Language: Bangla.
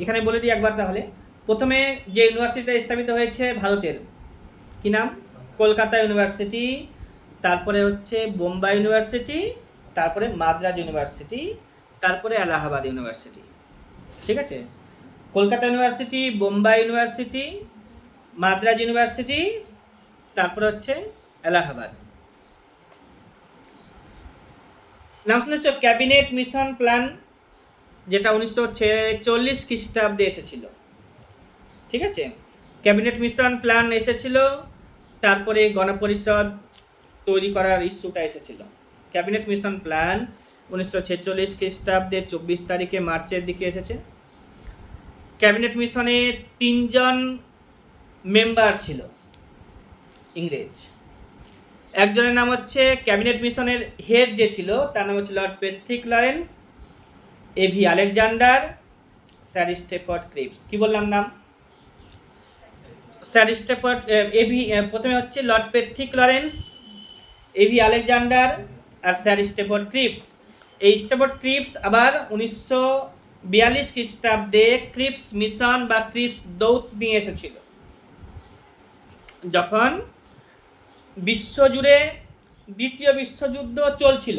এখানে বলে দিই একবার তাহলে। প্রথমে যে ইউনিভার্সিটিটা স্থাপিত হয়েছে ভারতের, কি নাম? কলকাতা ইউনিভার্সিটি, তারপরে হচ্ছে বোম্বাই ইউনিভার্সিটি, তারপরে মাদ্রাজ ইউনিভার্সিটি, তারপরে এলাহাবাদ ইউনিভার্সিটি। ঠিক আছে, Kolkata university, Bombay university, Madras university, তারপরে হচ্ছে এলাহাবাদ। নাম শুনেছ ক্যাবিনেট মিশন প্ল্যান, যেটা 1946 খ্রিস্টাব্দে এসেছিল। ঠিক আছে, ক্যাবিনেট মিশন প্ল্যান এসেছিল, তারপরে গণপরিষদ তৈরি করার ইস্যুটা এসেছিল। ক্যাবিনেট মিশন প্ল্যান 1946 খ্রিস্টাব্দে 24 তারিখে মার্চের দিকে এসেছে। ক্যাবিনেট মিশনে 3 জন মেম্বার ছিল ইংরেজ। একজনের নাম হচ্ছে ক্যাবিনেট মিশনের হেড যে ছিল তার নাম হচ্ছে lord Patrick Lawrence, A V Alexander, sir Stafford Cripps. কি বললাম নাম? স্যার স্টেফার্ড এভি, প্রথমে হচ্ছে lord Patrick Lawrence, A V Alexander আর স্যার স্টেফার্ড ক্রিপস। এই স্টেফার্ড ক্রিপস আবার 1942 খ্রিস্টাব্দে ক্রিপস মিশন বা ক্রিপস দৌত নিয়ে এসেছিল, যখন বিশ্বজুড়ে দ্বিতীয় বিশ্বযুদ্ধ চলছিল।